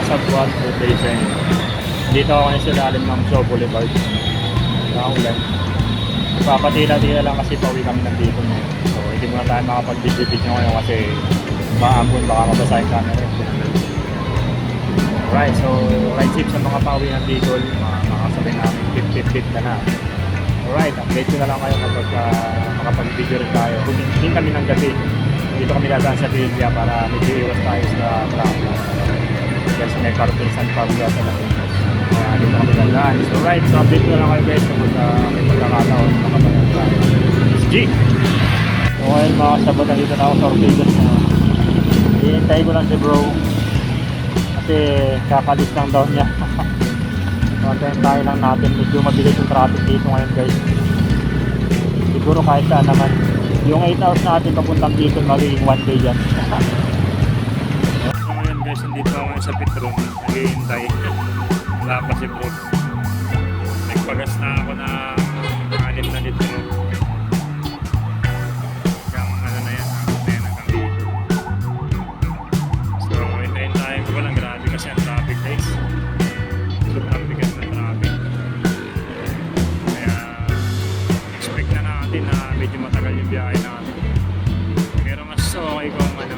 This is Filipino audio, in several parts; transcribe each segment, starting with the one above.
Sabuan, good day sa inyo. Dito ako ngayon sa lalim ng Shaw Boulevard. Nakaulan. Papatila-tila lang kasi pauwi kami ng dito ngayon. So hindi muna tayo makapag-video ngayon kasi maambon, baka mabasa yung camera. Alright, so ride safe sa mga pauwi ng Bicol. Makasabay namin 50-50 na na. Alright, update ko na lang kayo kapag makapag-video rin tayo. Hindi kami ng gabi. Dito kami dadaan sa Villa para medyo iwas tayo sa traffic. Kasi may parking San Pablo sa Lapinas. Kaya dito kami dadaan. So right, so update ko na lang kayo guys kapag may pagkakataon makapanood tayo. It's G! So ngayon mga sabot na dito na ako sa Ortigas na. Hihintay ko lang si bro. Kasi kakalis lang daw niya. Tayo lang natin. Medyo mabilis yung traffic dito ngayon guys. Siguro kahit saan naman. Yung 8 hours natin papuntang dito magiging 1 day yan. So ngayon guys, nandito ako sa Petron. Naghihintay. Wala pa si bro. Nagpagas na ako na 6 na litro. Hanggang ano na yan, hanggang dito. So hintayin tayo ko lang. Grabe kasi ang traffic guys. Sobrang bigat ng traffic. Kaya expect na natin na medyo matagal yung biyahe natin. Pero mas okay kung ano,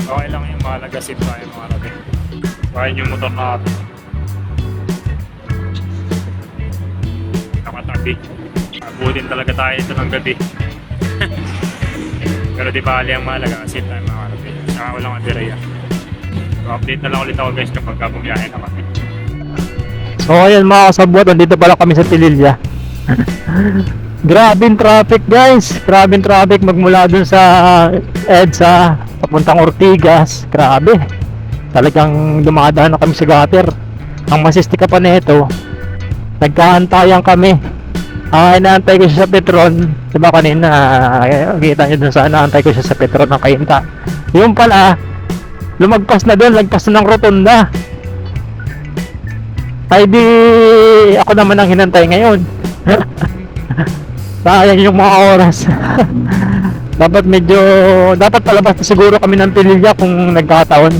okay lang yung malagasin tayo mga rabi. Kaya yung motor natin nakatabi. Abutin talaga tayo ito ng gabi. Pero di bali ang malagasin tayo mga rabi. Saka walang adiraya. So update na lang ulit ako guys kapag bumiyahe na kami. So ayan mga kasabwat, nandito pala kami sa Pililya. Grabing traffic guys, grabing traffic magmula dun sa EDSA papuntang Ortigas. Grabe, talagang dumadaan na kami sa gutter. Ang masistika pa nito, nagkaantayan kami. Inaantay ko siya sa Petron. Diba kanina, kita nyo dun sa inaantay ko siya sa Petron ng Kainta. Yung pala, lumagpas na dun, lagpas na ng rotunda. Ay di ako naman ang hinantay ngayon. Sayang yung mga oras. Dapat palabas na siguro kami ng Pililya kung nagkataon.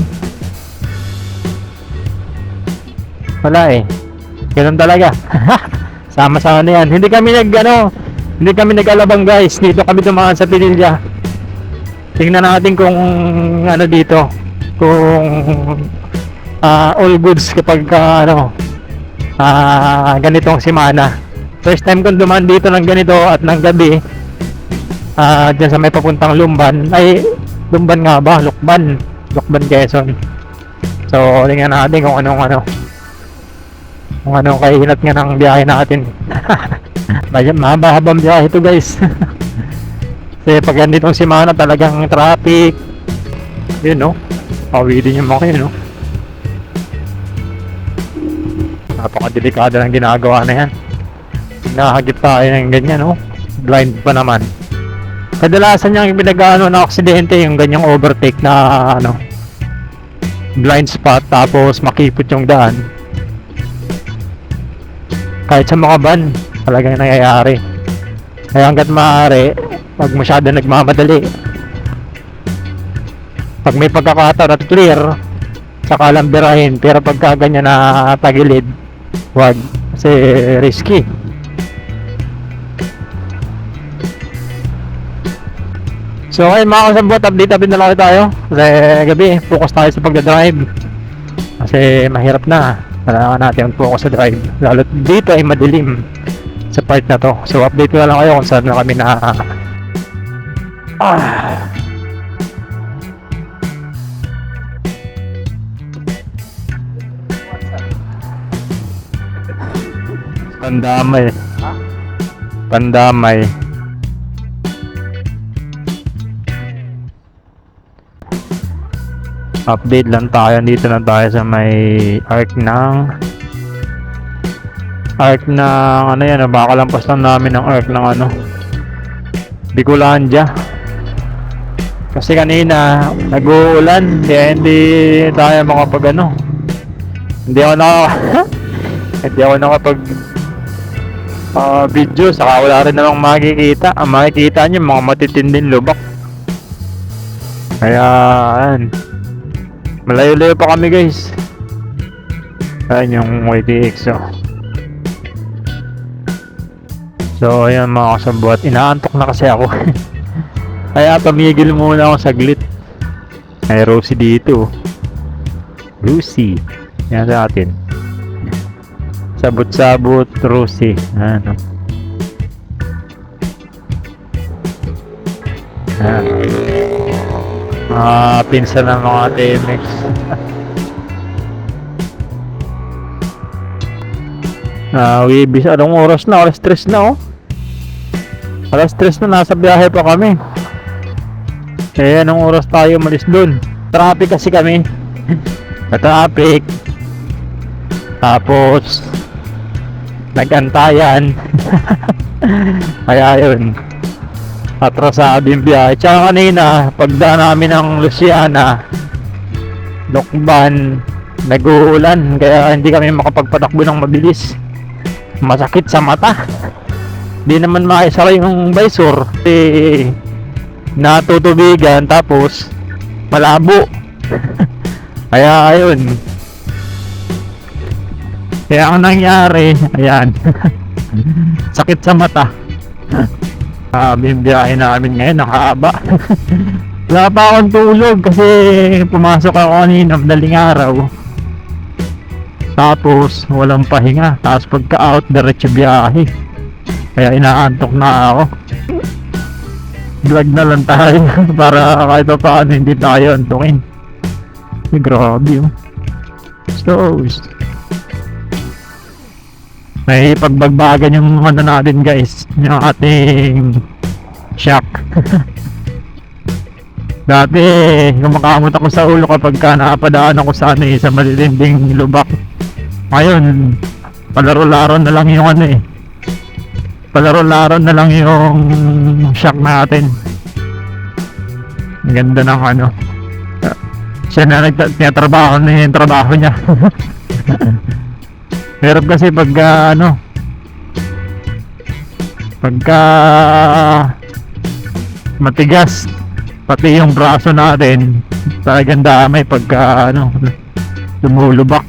Wala eh. Ganun talaga. Sama-sama na yan. Hindi kami nag-alabang guys. Dito kami dumaan sa Pililya. Tingnan natin kung ano dito. Kung all goods kapag ganitong semana. First time kong dumaan dito ng ganito at ng gabi dyan sa may papuntang Lumban. Lumban nga ba? Lukban Quezon. So tingnan natin kung anong kahinat nga ng biyahe natin. Mahaba-habang biyahe ito guys. Kasi pag ganitong semana talagang traffic. Yun no, pawi din yung mga yun no. Napakadelikado ng ginagawa na yan. Nakakagit tayo ng ganyan, no? Blind pa naman. Kadalasan niyang pinag-ano na aksidente yung ganyang overtake na blind spot tapos makipot yung daan. Kahit sa mga van, talagang nangyayari. Kaya hanggat maaari, pag masyado nagmamadali, pag may pagkakataon at clear, saka lang birahin. Pero pagka ganyan na tagilid, wag, kasi risky. So okay mga kasabot, update na lang tayo. Kasi gabi, focus tayo sa pagdadrive. Kasi mahirap na. Kailangan natin focus sa drive. Lalo dito ay madilim sa part na to. So update ko na lang kayo kung saan na kami na Pandamay. Update lang tayo. Dito na tayo sa may arc ng ano yan, bakalampas lang namin ng arc ng Bicolandia. Kasi kanina nag-uulan, hindi tayo makapag hindi ako nakapag video, saka wala rin namang makikita. Ang makikita nyo mga matitinding lubak. Kaya malayo-layo pa kami guys. Ayan yung YDX, oh. So ayan mga kasabot, inaantok na kasi ako. Kaya pamigil muna ako saglit. Ay Rosie dito. Rosie. Yan sa atin. Sabot-sabot Rosie. Ano. Pinsan ng mga TMX. Wibis, anong oras na? Alas 3 na, oh. Alas 3 na, nasa biyahe pa kami. Eh, anong oras tayo malis dun? Traffic kasi kami. Traffic. Tapos nag-antayan. Kaya yun, atrasado yung biyahe. Tsaka kanina pagdaan namin ng Luciana, Lokban, nag-uulan, kaya hindi kami makapagpatakbo ng mabilis. Masakit sa mata. Di naman maisara yung visor, natutubigan, tapos malabo. Kaya ayun, kaya ang nangyari, ayan, sakit sa mata. Bibiyahe namin ngayon, nakahaba. Wala pa akong tulog kasi pumasok ako kanina madaling araw, tapos walang pahinga, tapos pagka out diretso biyahe, kaya inaantok na ako. Vlog na lang tayo para kahit pa paano hindi tayo antukin. Grabe, oh. So may pagbagbagan yung ano natin, guys, yung ating shock. Dati kumakamot ako sa ulo kapag napadaan ako sa sa malilinding lubak. Ngayon palaro-laro na lang yung palaro-laro na lang yung shock natin. Ang ganda ng siya na nagtatrabaho na yung trabaho niya. Pero kasi pagka pagka matigas, pati yung braso natin talagang damay pagka lumulubak.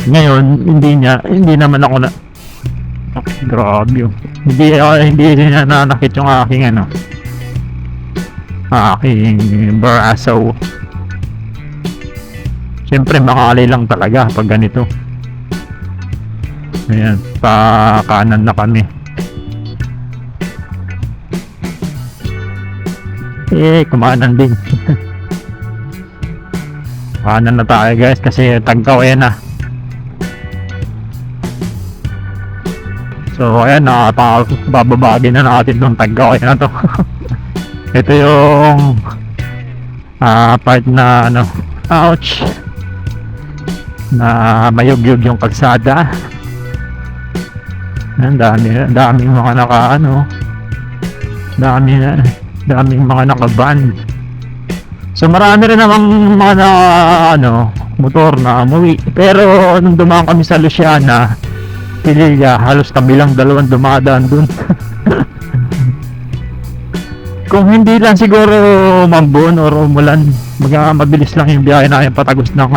Ngayon hindi naman ako na grabe, oh. Hindi nananakit yung aking aking braso. Siyempre makaalay lang talaga pag ganito. Ayan, pa kanan na kami. Kumanan din. Kanan na tayo, guys, kasi Tagkaw na. So ayan, bababagin na natin itong Tagkaw na to. Ito yung part na ouch, na mayugyug yung kalsada. Ang daming mga daming mga nakaban. So marami rin namang mga motor na umuwi. Pero nung dumaan kami sa Luciana, Pililla, halos kabilang dalawang dumadaan dun. Kung hindi lang siguro mambon or umulan, mabilis lang yung biyahe namin patagos ng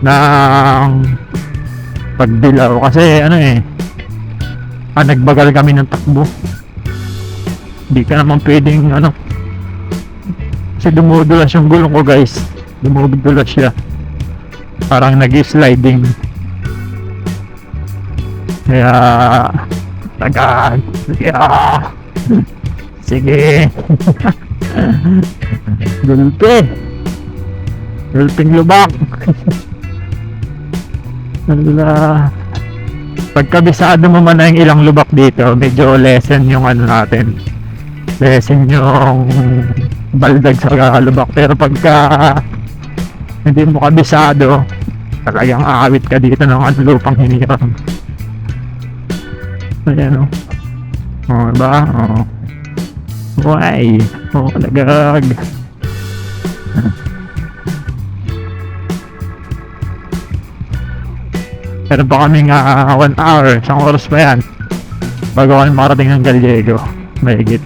ng Pagdilaw. Kasi nagbagal kami ng takbo. Hindi ka naman pwedeng kasi dumudulas yung gulong ko, guys. Dumudulas siya, parang nag-sliding. Kaya tagad. Sige. Gulping lubak. Pagkabisado mo man na yung ilang lubak dito, medyo lessen yung natin, lessen yung baldag sa lubak. Pero pagka hindi mo kabisado, talagang aawit ka dito ng lupang hiniram. Ayan, diba? Why? Lagag. Meron pa kaming 1 hour, isang oras pa yan bago kami makarating ng Gallego. Mahigit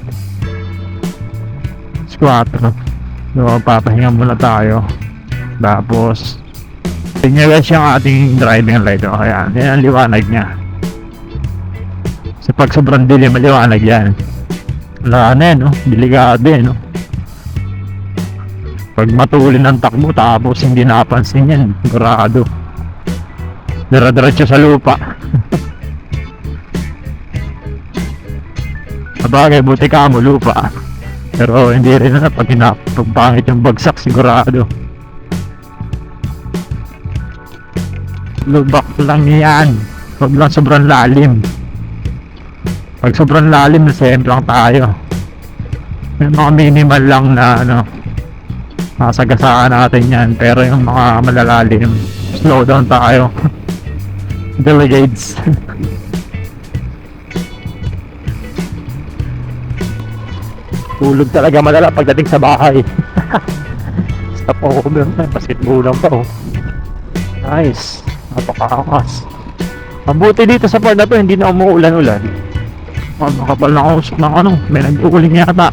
4. So papahinga muna tayo, tapos Tingnan niya guys yung ating driving light. O, ayan. Yan ang liwanag niya. Sa pag sobrang dilim, maliwanag yan. Wala na yan, no? Delikado yan, no? Pag matulin ang takbo, tapos hindi napansin yan, sigurado. Dira-diretso sa lupa. Sabagay, buti ka mo lupa. Pero hindi rin na pag pangit yung bagsak, sigurado. Lubak lang yan. Huwag lang sobrang lalim. Pag sobrang lalim, safe lang tayo. May mga minimal lang na masagasaan natin yan. Pero yung mga malalalim, slow down tayo. Delegates. Tulog talaga madala pagdating sa bahay. Stop over. Basketballan pa oh. Nice. Napakaangas. Mabuti dito sa part na to, hindi na umuulan-ulan. Makapal na usok ng may nag-uuling yata.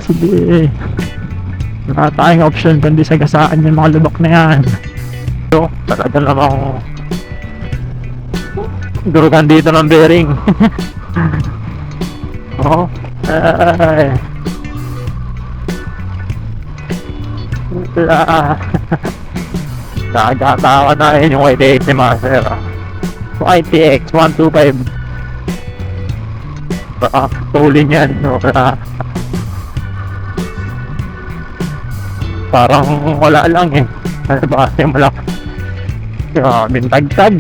Sige. Wala tayong option kundi sagasaan yung mga lubak na yan. So, talaga namang durugan dito ng bearing. Oh, ay. Tagatawa na yun yung YTX ni Master. YTX 125. Baka tulin yan. Parang wala lang eh. Ano ba kasi malaki? Grabe tagtag.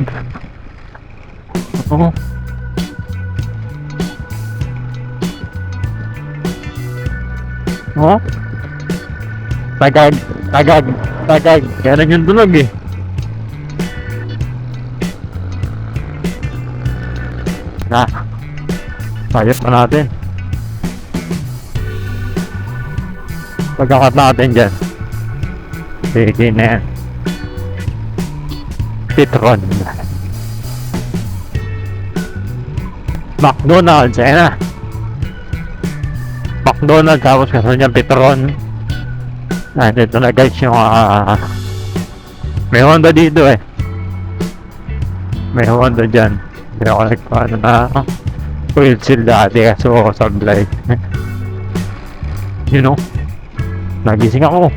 Oh. Oh. Tagag. Ganun yung tunog eh. Na. Ayos pa natin. Pagkakat natin dyan. Sige na yan. Petron. McDonald's, ayan na. McDonald's, tapos kaso niya Petron. Dito na guys yung may Honda dito eh. May Honda dyan. Hindi ako nagpaano na oil seal dati kaso sablay. You know, nagising ako.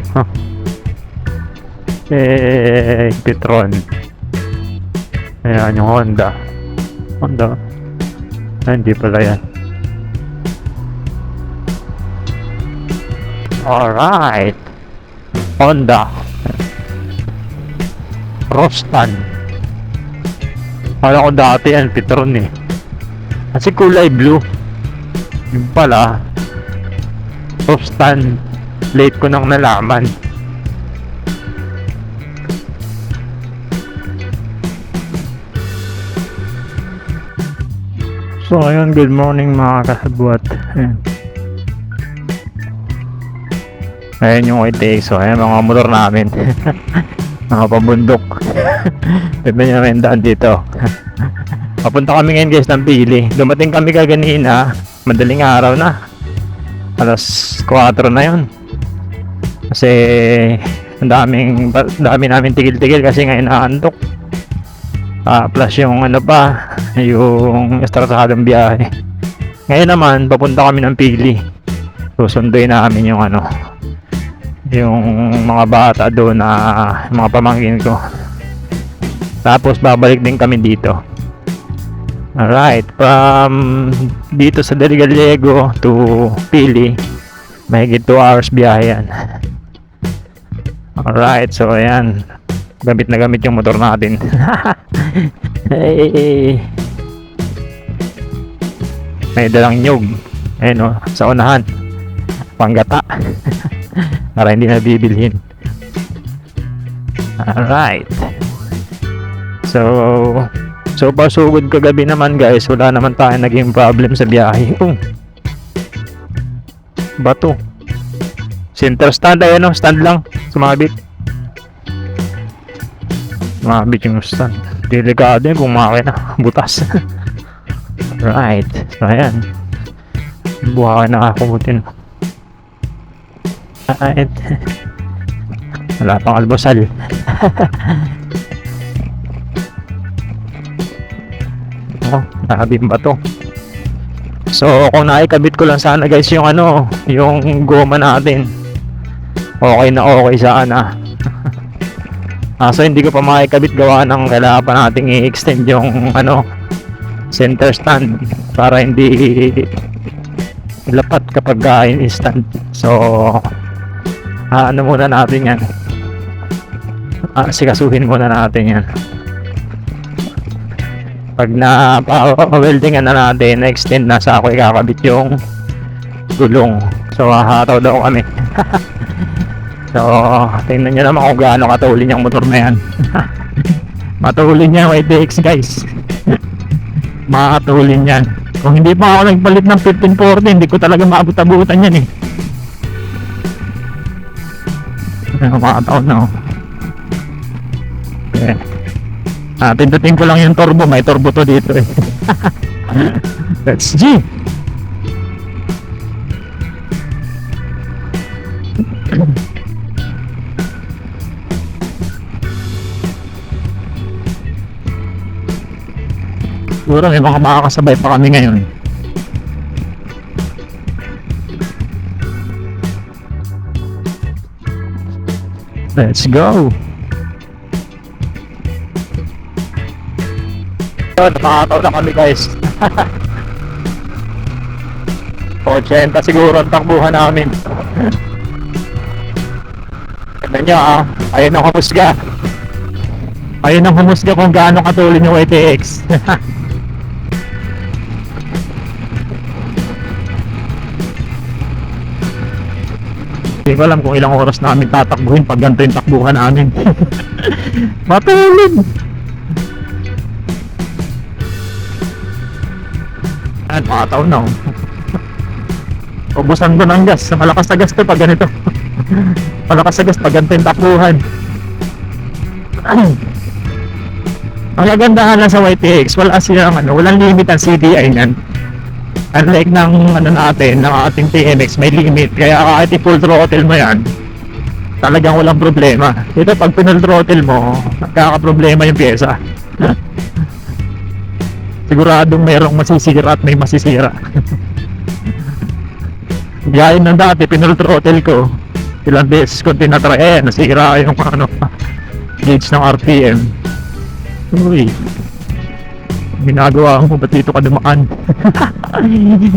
Petron. Ayan yung Honda. Hindi pala yan. Alright, Honda Rostan. Kala ko dati yan Petron eh, kasi kulay blue. Yung pala Rostan. Late ko nang nalaman. So ayun, good morning mga kasabwat. Ayan yung YTX. So ayan mga motor namin. Mga pabundok. Ito nyo rin daan dito. Papunta kami ngayon guys ng Pili. Dumating kami kaganina. Madaling araw na. Alas 4 na yun. Kasi ang dami namin tigil-tigil kasi ngayon naantok. Plus yung yung estrasadong biyahe. Ngayon naman papunta kami ng Pili. Susunduin namin yung yung mga bata doon na mga pamangkin ko. Tapos babalik din kami dito. Alright, from dito sa Deligalego to Pili, mahigit 2 hours biyahe yan. Alright, so ayan, gamit na gamit yung motor natin. Hey. May dalang nyug. Ayun o, sa unahan. Panggata. Para hindi na bibilhin. Alright. So far so good kagabi naman guys. Wala naman tayo naging problem sa biyahe. Bato. Center stand, ayan o, stand lang. Sumabit. Sumabit yung stand. Delikado yun kung makina. Butas. Right. So, ayan. Buha ka nakakutin. Right. Wala pang almusal. Oh, nakabimba to. So, kung naikabit ko lang sana guys yung ano, yung goma natin. Okay na okay sana. So hindi ko pa makikabit gawa ng kailangan pa nating i-extend yung ano, center stand para hindi lapat kapag instant. So ano muna natin yan, sikasuhin muna natin yan. Pag na weldingan na natin, na-extend na, sa ako ikakabit yung gulong. So hahataw daw kami. So tingnan nyo naman kung gaano katulin yung motor na yan. Matulin yan YTX guys. Makatulin yan. Kung hindi pa ako nagpalit ng 1540, hindi ko talaga maabot-abutan yan eh. Makataon na oh. Okay. Pindutin ko lang yung turbo. May turbo to dito eh. Let's G. Siguro may mga makakasabay pa kami ngayon. Let's go. So, nakakataw na kami guys. 80 siguro ang takbuhan namin. Tignan nyo ayun ang humusga. Ayun ang humusga kung gaano katulin yung YTX. Hindi ko alam kung ilang oras namin tatakbuhin pag ganito yung takbuhan namin. Matulid! Ayan, makataon na ubusan ko ng gas. Malakas na gas to pag ganito. Malakas na gas pag ganito yung takbuhan. Ang kagandahan lang sa YTX, wala silang walang limit ang CDI niyan. Unlike ng natin, ng ating TMX, may limit. Kaya kahit i-full throttle mo yan, talagang walang problema. Dito pag pinul throttle mo, nagkakaproblema yung pyesa. Siguradong merong masisira at may masisira. Gaya ng dati, pinul throttle ko, ilang beses ko tinatry, nasira yung gauge ng RPM. Uy, ginagawa mo, ba't dito ka dumaan?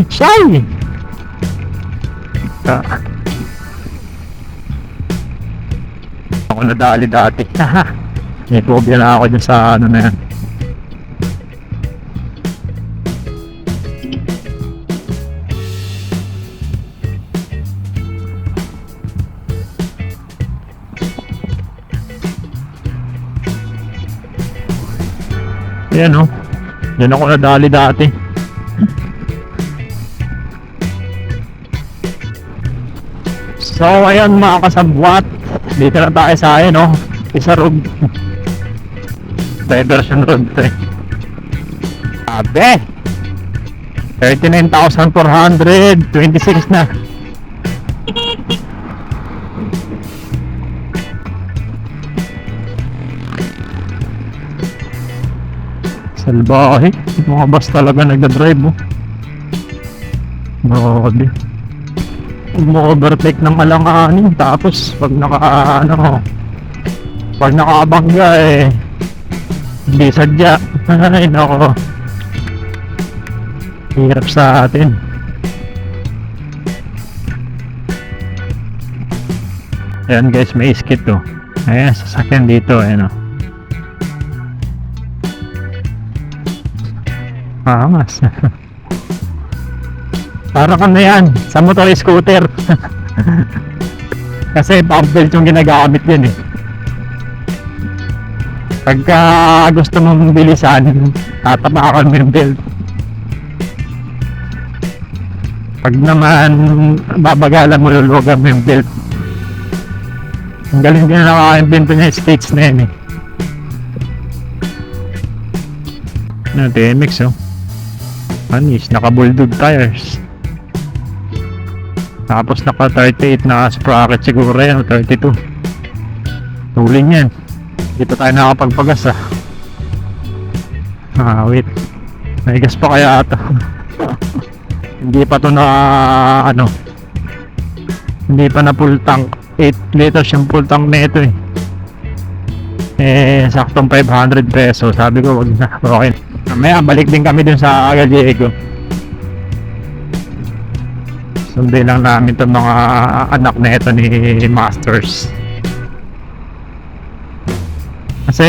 Shy! Ako nadali dati. May phobia na ako dyan sa na yan. Ayan o. Yan ako nadali dati. So ayan mga kasabwat, dito na tayo sa akin Isa road. Diversion road to Abe 39,426 na. Salbahe, mga bus talaga nagdadrive Grabe. Umo-overtake ng alanganin, tapos pag pag nakaabangga hindi sadya. Ay nako, hirap sa atin. Ayan guys, may skid ayan, sasakyan dito angas. Para ka na yan sa motor scooter. Kasi pump belt yung ginagamit din pagka gusto mong bilisan, tatapakan mo yung belt. Pag naman babagalan mo, lulugan mo yung belt. Ang galing din na nakaka-invento niya stakes na yan TMX Anis, naka bulldog tires. Tapos naka 38 na sprocket siguro yan, o 32. Tulin yan. Dito tayo nakapagpagas wait. May gas pa kaya ata. Hindi pa to na ano. Hindi pa na full tank. 8 liters yung full tank na ito saktong 500 pesos. Sabi ko wag na, okay. Mamaya balik din kami dun sa Gallego. Sunday lang namin itong mga anak na ito ni Masters. Kasi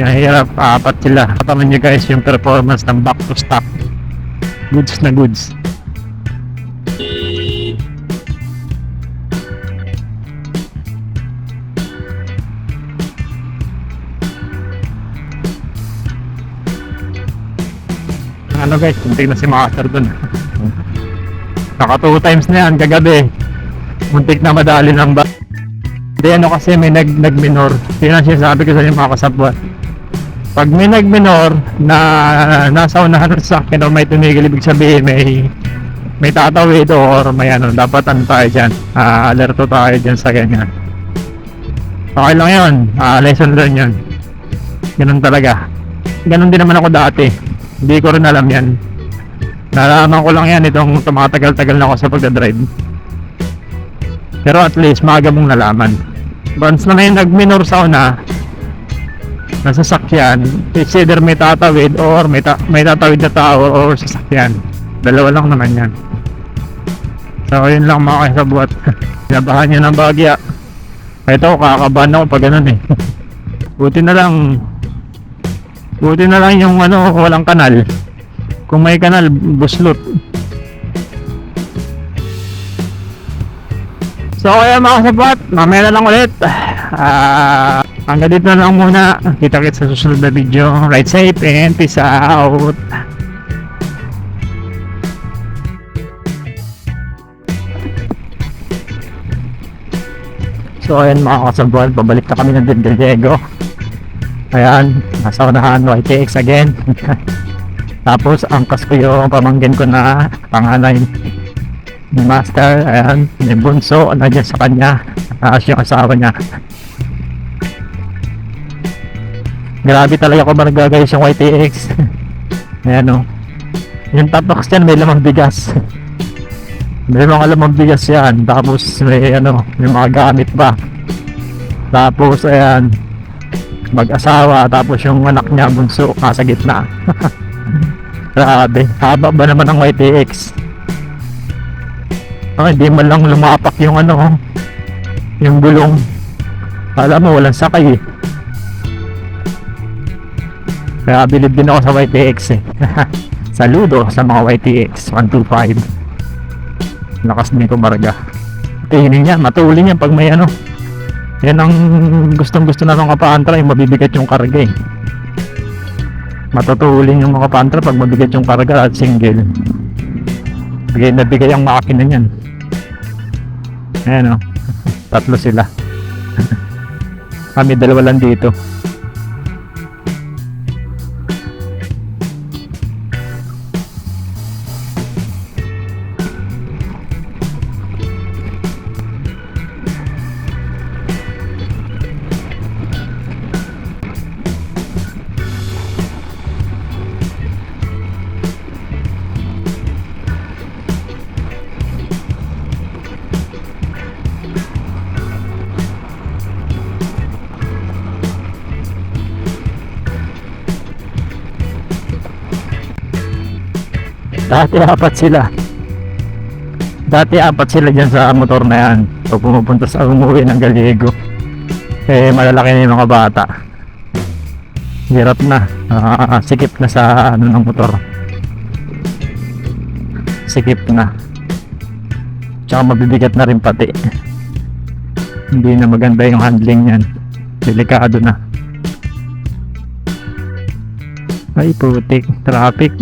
hirap, apat sila. Pataman nyo guys yung performance ng back to stock. Goods na goods. Ano guys, muntik na si Master dun. Naka 2 times na yan kagabi. Muntik na madali ng ba. Hindi ano kasi may nag-minor. Yun ang sinasabi ko sa inyo mga kasabwat. Pag may nag-minor na nasa unahan ng sasakyan o may tumigil, ibig sabihin may tatawid or may ano, dapat ano tayo dyan. Alerto tayo dyan sa ganyan. Okay lang yun. Lesson learned yun. Ganun talaga. Ganun din naman ako dati. Hindi ko rin alam yan. Nalaman ko lang yan itong tumatagal-tagal na ako sa pagdadrive. Pero at least maaga mong nalaman. Once na may nag-minor sa una na sasakyan, it's either may tatawid or may tatawid na tao or sasakyan. Dalawa lang naman yan. So yun lang mga kasabwat. Sinabahan nyo ng bagya. Ito kakabahan ako pag ganun Buti na lang yung ano, walang kanal. Kung may kanal, buslot. So kaya mga kasabwat, mamaya na lang ulit. Hanggang dito na lang muna. Kita-kits sa susunod na video. Ride safe and peace out. So ayan mga kasabwat, babalik na kami ng Del Gallego. Ayan, nasa unahan YTX again. Tapos angkas ko yung pamangkin ko na panganay ni Master. Ayan, may bunso nandiyan sa kanya. Taas yung asawa niya. Grabe talaga ko managagayos yung YTX. Ayan yung top box yan may lamang bigas. May mga lamang bigas yan. Tapos may may mga gamit pa. Tapos ayan, mag-asawa. Tapos yung anak niya bunso nasa gitna. Grabe, haba ba naman ang YTX? Hindi man lang lumapak yung yung gulong. Alam mo, walang sakay Kaya bilib din ako sa YTX Saludo sa mga YTX 125. Lakas nito Marga. Tingin niya, matuli niya pag may yan ang gustong-gusto na ng kapaantra, yung mabibigat yung karga Matutulin yung mga pantra pag mabigat yung karga at single. Bigay na bigay ang makina niyan. Ayan tatlo sila. Kami dalawa lang dito. Dati apat sila dyan sa motor na yan. Pag pumupunta sa umuwi ng Gallego, malalaki na yung mga bata. Hirap na, sikip na sa ng motor. Sikip na. Tsaka mabibigat na rin pati. Hindi na maganda yung handling yan. Delikado na. Ay putik, traffic.